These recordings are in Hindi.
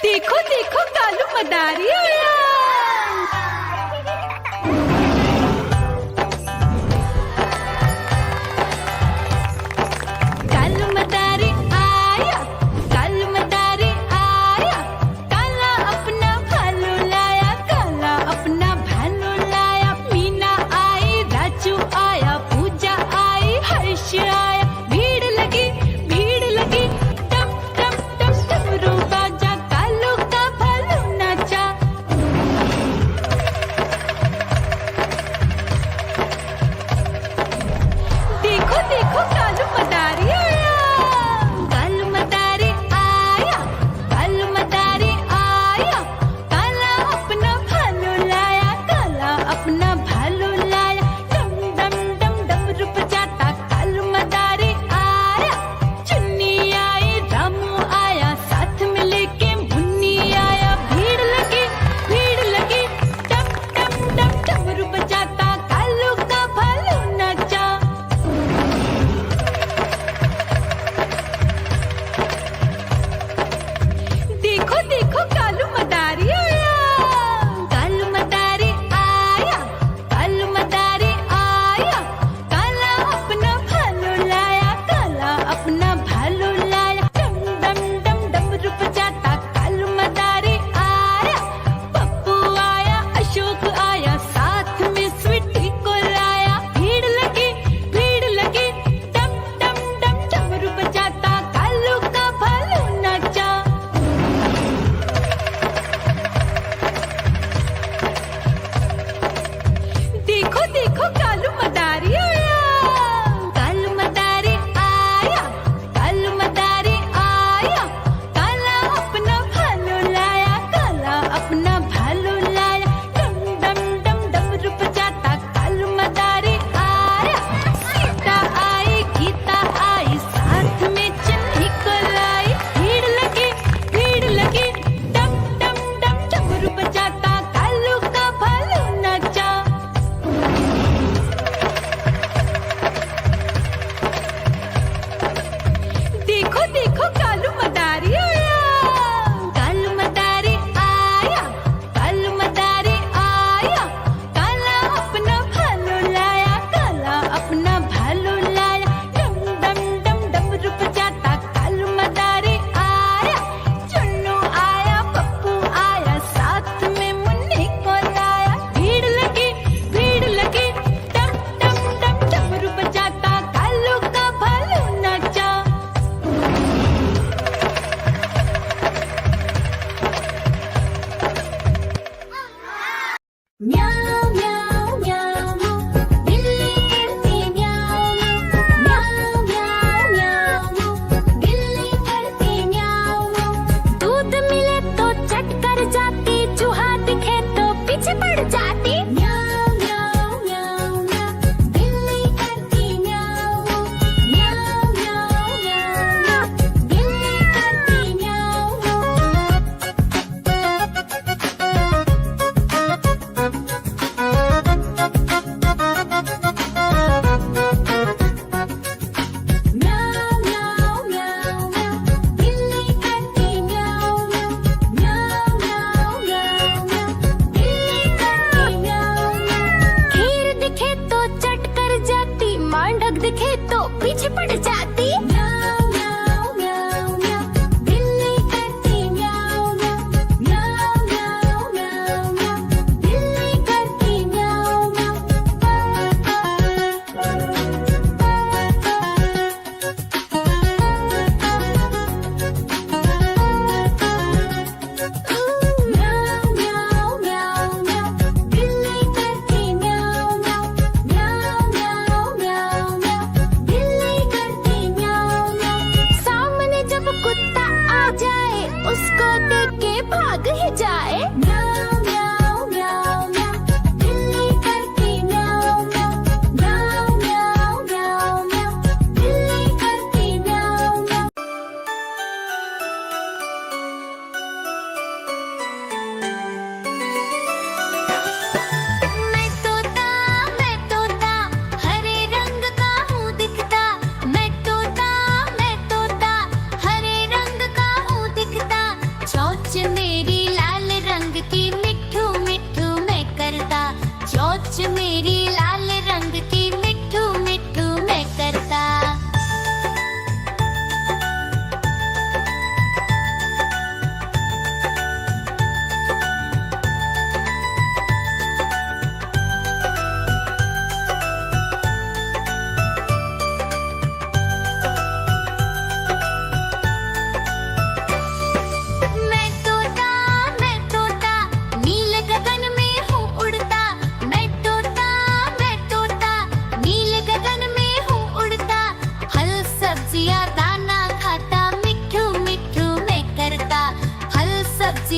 देखो देखो कालू मदारी आया। कालू मदारी आया, कालू मदारी आया, काला अपना भालू लाया, काला अपना भालू लाया। मीना आई, राजू आया, पूजा आई, हर्ष आया। भीड़ लगी टम टम टम डमरू बाजा, कालू का भालू नाचा।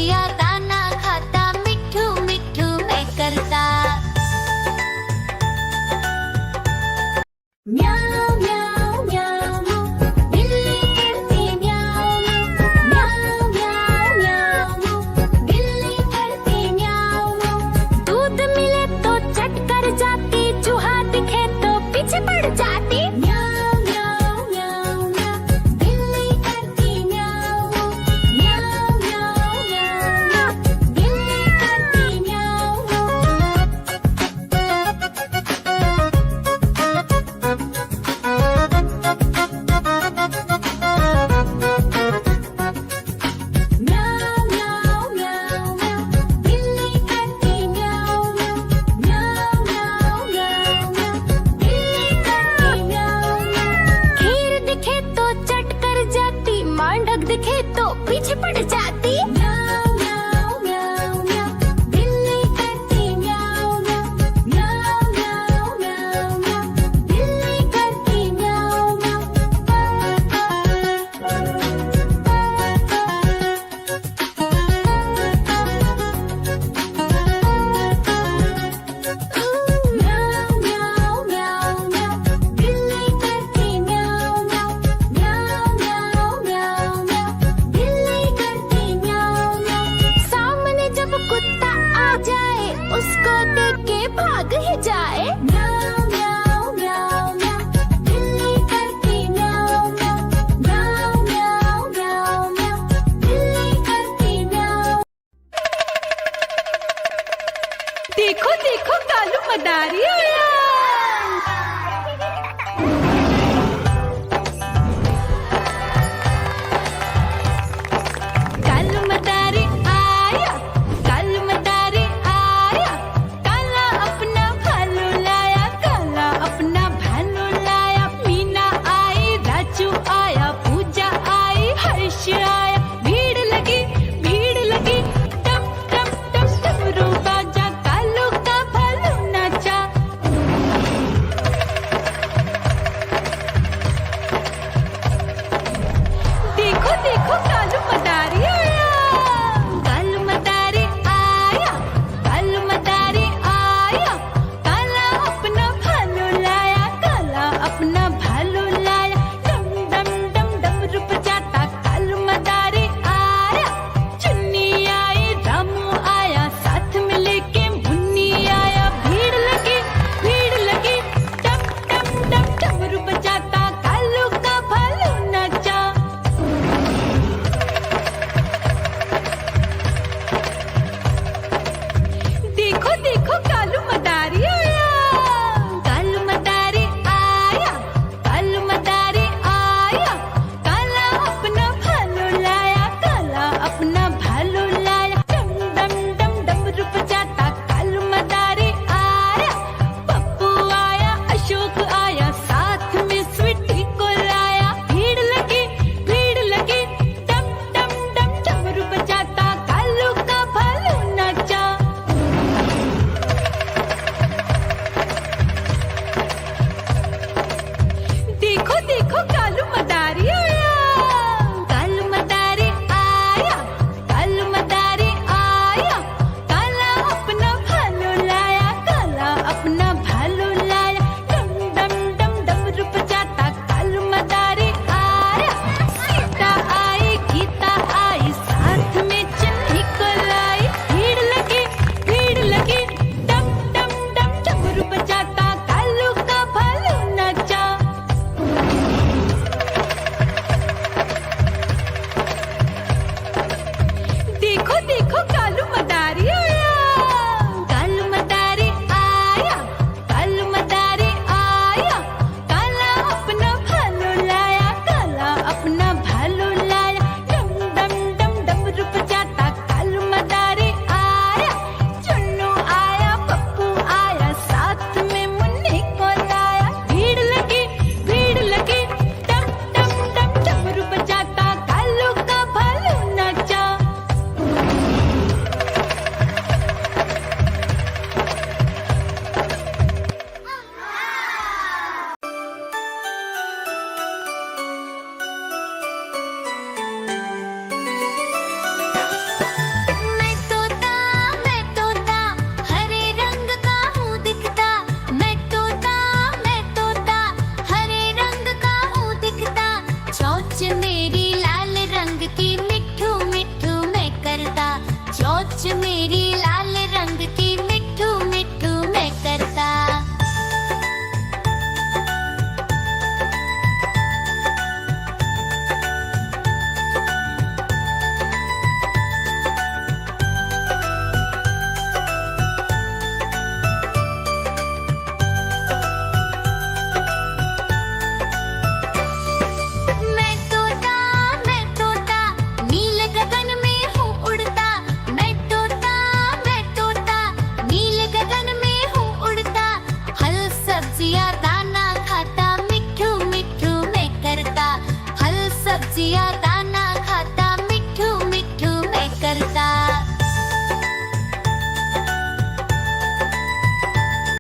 दिया दाना खाता, मिठू मिठू मैं करता। म्याऊ म्याऊ म्याऊ, बिल्ली करती म्याऊ म्याऊ म्याऊ म्याऊ, बिल्ली करती म्याऊ। दूध मिले तो चट कर जाती, चूहा दिखे तो पीछे पड़ जाती। म्याऊ म्याऊ म्याऊ म्याऊ, बिल्ली करती म्याऊ म्याऊ म्याऊ म्याऊ, बिल्ली करती म्याऊ। म्याऊ म्याऊ म्याऊ म्याऊ, बिल्ली करती म्याऊ म्याऊ म्याऊ म्याऊ म्याऊ, बिल्ली करती म्याऊ म्याऊ। खीर दिखे तो चट कर जाती, मांडक दिखे तो पीछे पड़ जाती। म्याऊ म्याऊ म्याऊ म्याऊ, बिल्ली करती म्याऊ म्याऊ म्याऊ म्याऊ म्याऊ म्याऊ, बिल्ली करती म्याऊ म्याऊ म्याऊ म्याऊ म्याऊ, बिल्ली करती म्याऊ म्याऊ म्याऊ म्याऊ म्याऊ म्याऊ, बिल्ली करती रसिया